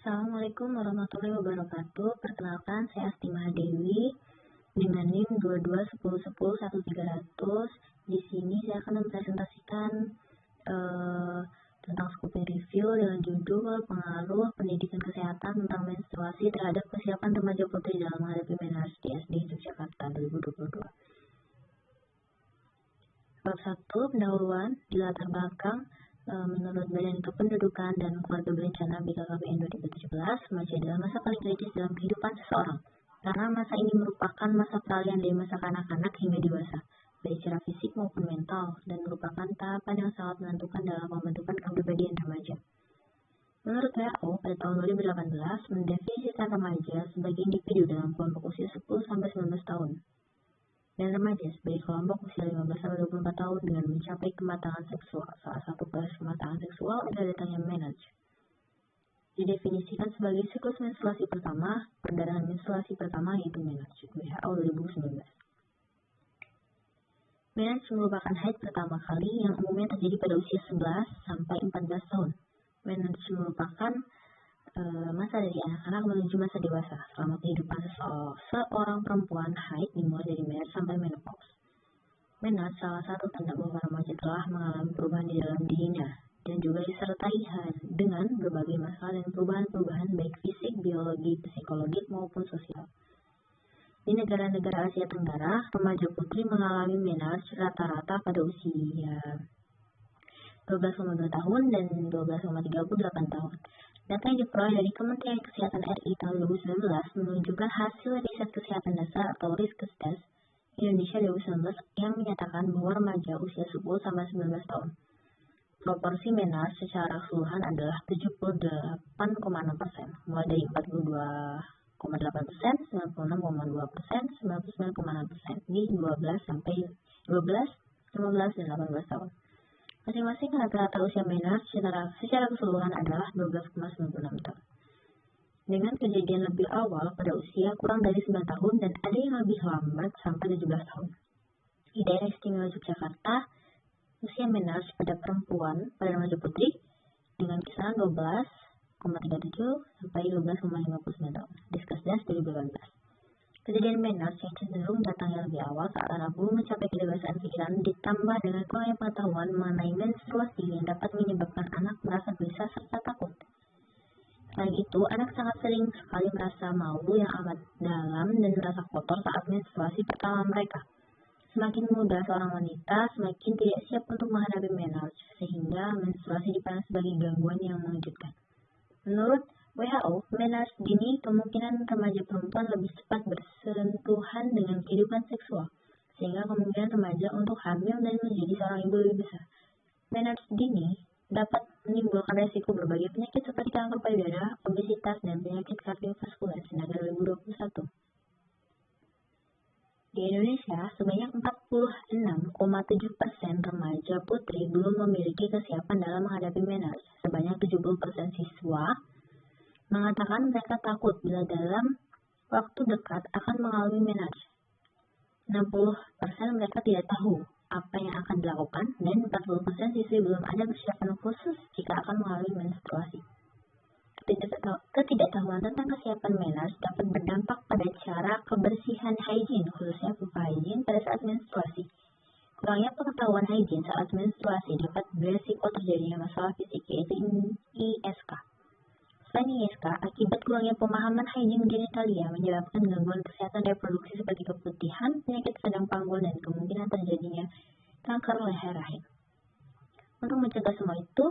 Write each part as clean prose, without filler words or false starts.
Assalamualaikum warahmatullahi wabarakatuh. Perkenalkan, saya Asti Mahadewi dengan NIM 2210111300. Di sini saya akan mempresentasikan tentang scoping review dengan judul pengaruh pendidikan kesehatan tentang menstruasi terhadap kesiapan remaja putri dalam menghadapi menarche di SD Yogyakarta 2022. Bab 1, pendahuluan di latar belakang. Menurut Badan Kependudukan dan Keluarga Berencana BKKBN 2017, remaja adalah masa paling kritis dalam kehidupan seseorang, karena masa ini merupakan masa peralihan dari masa kanak-kanak hingga dewasa, baik secara fisik maupun mental, dan merupakan tahapan yang sangat menentukan dalam pembentukan kepribadian remaja. Menurut WHO, pada tahun 2018, mendefinisikan remaja sebagai individu dalam kelompok usia 10-19 tahun, dan remaja sebagai kelompok usia 15-24 tahun dengan mencapai kematangan seksual. Salah satu proses kematangan seksual adalah datangnya menarche. Didefinisikan sebagai siklus menstruasi pertama, perdarahan menstruasi pertama yaitu menarche, WHO 2019. Menarche merupakan haid pertama kali yang umumnya terjadi pada usia 11-14 tahun. Menarche merupakan masa dari anak-anak menuju masa dewasa. Selama kehidupan seorang perempuan, haid dimulai dari menarche sampai menopause. Menarche salah satu tanda bahwa remaja telah mengalami perubahan di dalam dirinya dan juga disertai dengan berbagai masalah dan perubahan-perubahan baik fisik, biologi, psikologis maupun sosial. Di negara-negara Asia Tenggara, remaja putri mengalami menarche rata-rata pada usia 12,2 tahun dan 12,38 tahun. Data yang diperoleh dari Kementerian Kesehatan RI tahun 2019 menunjukkan hasil riset kesehatan dasar atau Riskesdas Indonesia 2019 yang menyatakan bahwa remaja usia 10-19 tahun. Proporsi menarche secara keseluruhan adalah 78,6%, mulai dari 42,8%, 96,2%, 99,6% di 12, 15, dan 18 tahun. Masing-masing rata-rata usia menarche secara keseluruhan adalah 12,96 tahun. Dengan kejadian lebih awal pada usia kurang dari 9 tahun dan ada yang lebih lambat sampai 17 tahun. Di daerah istimewa Yogyakarta, usia menarche pada perempuan pada remaja putri dengan kisaran 12,37 sampai 12,59 tahun. Riskesdas 2018. Kejadian menarche yang cenderung datangnya lebih awal saat anak belum mencapai kedewasaan pikiran ditambah dengan kurangnya pengetahuan mengenai menstruasi yang dapat menyebabkan anak merasa gelisah serta takut. Selain itu, anak sangat sering sekali merasa malu yang amat dalam dan merasa kotor saat menstruasi pertama mereka. Semakin muda seorang wanita, semakin tidak siap untuk menghadapi menarche, sehingga menstruasi dipandang sebagai gangguan yang mengejutkan. Menurut WHO, menarche dini kemungkinan remaja perempuan lebih cepat bersentuhan dengan kehidupan seksual, sehingga kemungkinan remaja untuk hamil dan menjadi seorang ibu lebih besar. Menarche dini dapat menimbulkan resiko berbagai penyakit seperti kanker payudara, obesitas, dan penyakit kardiovaskular. Senaga 2021. Di Indonesia, sebanyak 46,7% remaja putri belum memiliki kesiapan dalam menghadapi menarche. Sebanyak 70% siswa mengatakan mereka takut bila dalam waktu dekat akan mengalami menarche. 60% mereka tidak tahu apa yang akan dilakukan dan 40% siswi belum ada persiapan khusus jika akan mengalami menstruasi. Ketidaktahuan tentang kesiapan menarche dapat berdampak pada cara kebersihan hygiene, khususnya pupa hygiene pada saat menstruasi. Kurangnya pengetahuan hygiene saat menstruasi dapat beresiko terjadinya masalah fisik, yaitu ISK. Selain ISK, akibat kurangnya pemahaman hygiene genitalia menyebabkan gangguan kesehatan reproduksi seperti keputihan, penyakit radang panggul, dan kemungkinan terjadinya kanker leher rahim. Untuk mencegah semua itu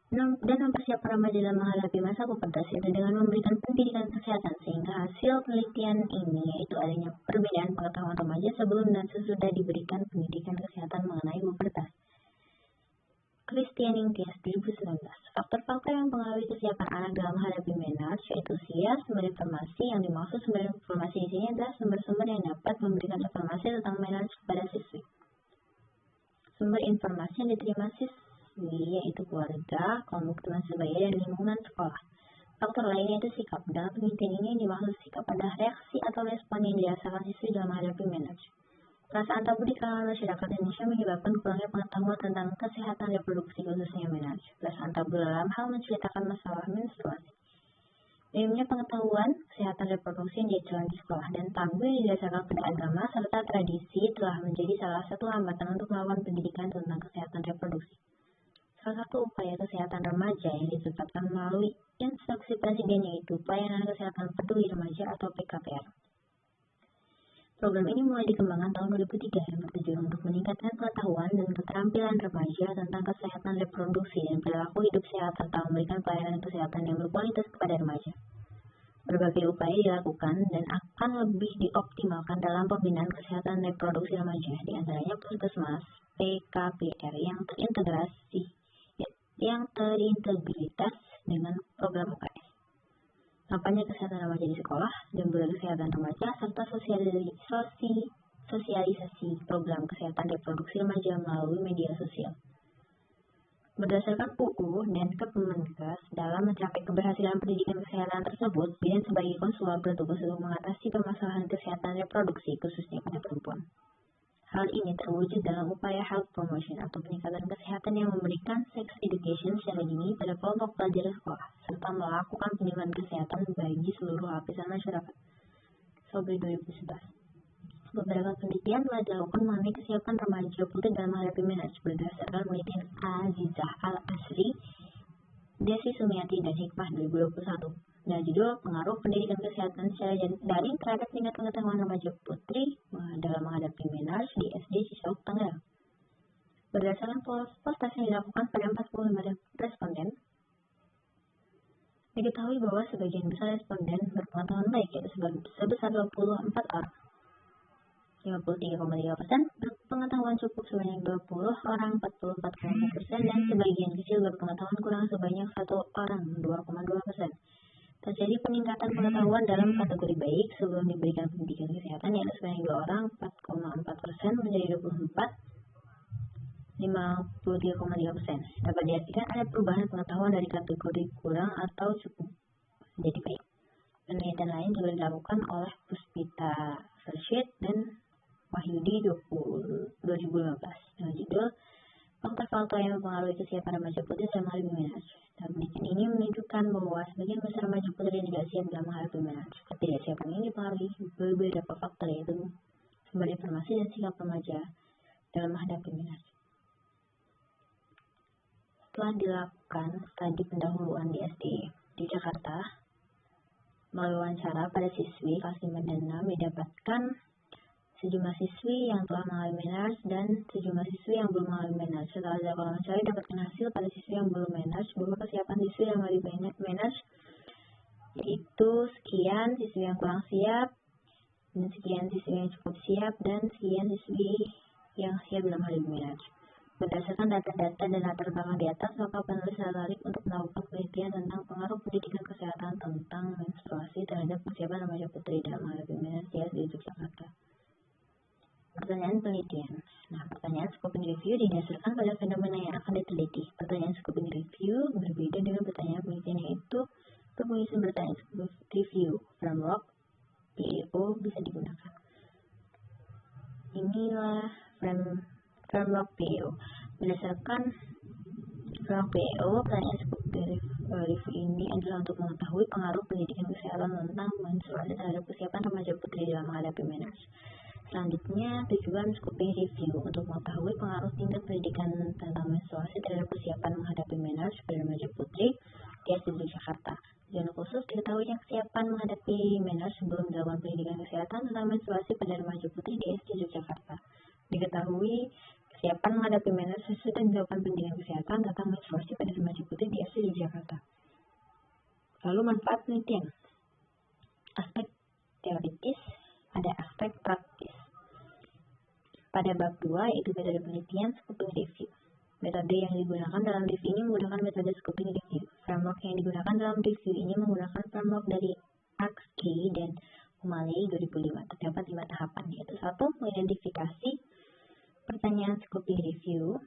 dan mempersiapkan remaja dalam menghadapi masa pubertas itu dengan memberikan pendidikan kesehatan, sehingga hasil penelitian ini yaitu adanya perbedaan pengetahuan remaja sebelum dan sesudah diberikan pendidikan kesehatan mengenai pubertas. Christianing Case 2019. Faktor-faktor yang mempengaruhi kesiapan anak dalam menghadapi menarche yaitu usia. Sumber informasi yang dimaksud sumber informasi di sini adalah sumber-sumber yang dapat memberikan informasi tentang menarche kepada siswi. Sumber informasi yang diterima siswi yaitu keluarga, kelompok teman sebaya, dan lingkungan sekolah. Faktor lainnya itu sikap. Dalam penelitian ini dimaksud sikap pada reaksi atau respon yang dirasakan siswi dalam menghadapi menarche. Perasaan tabu di kalangan masyarakat Indonesia menyebabkan kurangnya pengetahuan tentang kesehatan reproduksi, khususnya menarche. Perasaan tabu dalam hal menceritakan masalah menstruasi. Minimnya pengetahuan kesehatan reproduksi yang diajarkan di sekolah dan tabu yang didasarkan pada agama serta tradisi telah menjadi salah satu hambatan untuk melakukan pendidikan tentang kesehatan reproduksi. Salah satu upaya kesehatan remaja yang ditetapkan melalui instruksi presiden yaitu Pelayanan Kesehatan Peduli Remaja atau PKPR. Program ini mulai dikembangkan tahun 2003 yang bertujuan untuk meningkatkan pengetahuan dan keterampilan remaja tentang kesehatan reproduksi dan perilaku hidup sehat serta memberikan pelayanan kesehatan yang berkualitas kepada remaja. Berbagai upaya dilakukan dan akan lebih dioptimalkan dalam pembinaan kesehatan reproduksi remaja, di antaranya Puskesmas PKPR yang terintegritas dengan program UKS. Kampanye kesehatan remaja di sekolah dan budaya kesehatan remaja serta sosialisasi program kesehatan reproduksi remaja melalui media sosial. Berdasarkan UU dan Kemenkes, dalam mencapai keberhasilan pendidikan kesehatan tersebut, bidan sebagai konselor bertugas untuk mengatasi permasalahan kesehatan reproduksi khususnya pada perempuan. Hal ini terwujud dalam upaya health promotion atau peningkatan kesehatan yang memberikan sex education secara dini pada kelompok pelajar sekolah, serta melakukan pendidikan kesehatan bagi seluruh lapisan masyarakat. Februari 2011. Beberapa penelitian telah dilakukan mengenai kesiapan remaja putri dalam menghadapi menarche berdasarkan penelitian Azizah Al-Asri, Desi Sumiati, dan Hikmah 2021. Nah, judul Pengaruh Pendidikan Kesehatan secara daring terhadap tingkat pengetahuan remaja putri dalam menghadapi menarche di SD Cisauk, Tangerang. Berdasarkan poll yang dilakukan pada 45 responden, diketahui bahwa sebagian besar responden berpengetahuan baik, yaitu sebesar 24 orang. 53,3% berpengetahuan cukup sebanyak 20 orang, 44,4%, dan sebagian kecil berpengetahuan kurang sebanyak 1 orang, 2,2%. Terjadi peningkatan pengetahuan dalam kategori baik sebelum diberikan pendidikan kesehatan, yaitu sebanyak 2 orang, 4,4% menjadi 24, 53,3%. Dapat diartikan ada perubahan pengetahuan dari kategori kurang atau cukup menjadi baik. Penelitian lain juga dilakukan oleh Puspita Farshid dan Wahyudi 2015 dengan judul Faktor-faktor yang mempengaruhi kesiapan remaja putri dalam menghadapi menarche. Dalam penelitian ini menunjukkan bahwa sebagian besar remaja putri yang tidak siap dalam menghadapi menarche. Ketidaksiapan ini dipengaruhi beberapa faktor, yaitu sumber informasi dan sikap remaja dalam menghadapi menarche. Setelah dilakukan studi pendahuluan di SD di Jakarta, melalui wawancara pada siswi kelas 5 dan 6 didapatkan sejumlah siswi yang telah mengalami menarche dan sejumlah siswi yang belum mengalami menarche. Setelah dilakukan wawancara didapatkan hasil pada siswi yang belum menarche bahwa kesiapan siswi yang mengalami menarche yaitu sekian siswi yang kurang siap, dan sekian siswi yang cukup siap, dan sekian siswi yang siap dalam menghadapi menarche. Berdasarkan data-data dan latar belakang di atas, maka penulis tertarik untuk melakukan penelitian tentang pengaruh pendidikan kesehatan tentang menstruasi terhadap kesiapan remaja putri dalam menghadapi menarche di Yogyakarta. Pertanyaan penelitian. Nah, pertanyaan scoping review didasarkan pada fenomena yang akan diteliti. Pertanyaan scoping review berbeda dengan pertanyaan penelitian, yaitu untuk menyusun pertanyaan scoping review, framework PEO bisa digunakan. Inilah framework PEO. Berdasarkan framework PEO, pertanyaan scoping review ini adalah untuk mengetahui pengaruh pendidikan kesehatan tentang menstruasi terhadap kesiapan remaja putri dalam menghadapi menarche. Selanjutnya, tujuan scoping review untuk mengetahui pengaruh tingkat pendidikan tentang menstruasi terhadap kesiapan menghadapi menarche pada remaja putri di SD Jakarta. Tujuan khusus diketahuinya kesiapan menghadapi menarche sebelum dilakukan pendidikan kesehatan tentang menstruasi pada remaja putri di SD Jakarta. Diketahui kesiapan menghadapi menarche sesudah dilakukan pendidikan kesehatan tentang menstruasi pada remaja putri di SD Jakarta. Lalu manfaat penelitian. Aspek teoritis, ada aspek praktis. Pada bab 2 yaitu metode penelitian scoping review. Metode yang digunakan dalam review ini menggunakan metode scoping review. Framework yang digunakan dalam review ini menggunakan framework dari Arksky dan O'Malley 2005. Terdapat 5 tahapan, yaitu 1. Mengidentifikasi pertanyaan scoping review.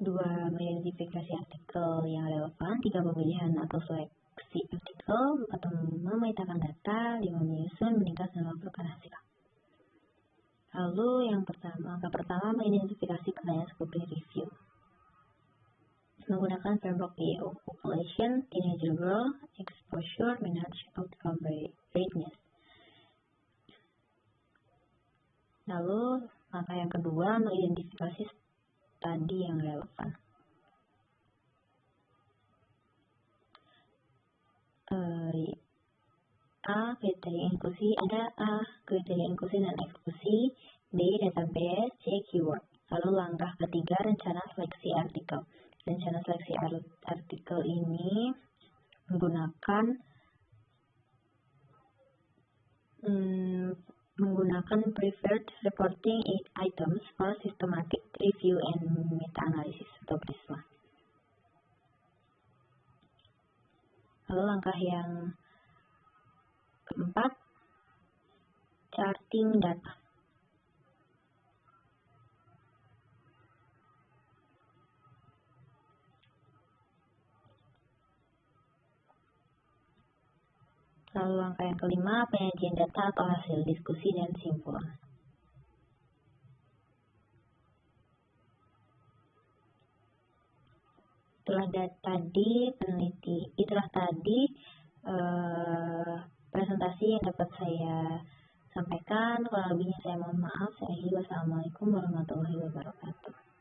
2. Mengidentifikasi artikel yang relevan. 3. Pemilihan atau seleksi artikel. 4. Memetakan data. 5. Menyusun, meningkat, dan melaporkan hasil. Lalu yang pertama, mengidentifikasi pertanyaan scoping review. menggunakan framework PEO, Population, Teenager Growth, Exposure, Manage, Outcome Readiness. Lalu, langkah yang kedua, mengidentifikasi studi yang relevan. A. Kriteria inklusi. Ada A. Kriteria inklusi dan eksklusi. B. Database. C. Keyword. Lalu langkah ketiga, rencana seleksi artikel. Rencana seleksi artikel ini menggunakan preferred reporting items for systematic review and meta-analysis atau PRISMA. Lalu langkah yang keempat, charting data. Lalu langkah yang kelima, penyajian data atau hasil diskusi dan simpulan. Itulah tadi presentasi yang dapat saya sampaikan. Kalau lebihnya saya mohon maaf. Wassalamualaikum warahmatullahi wabarakatuh.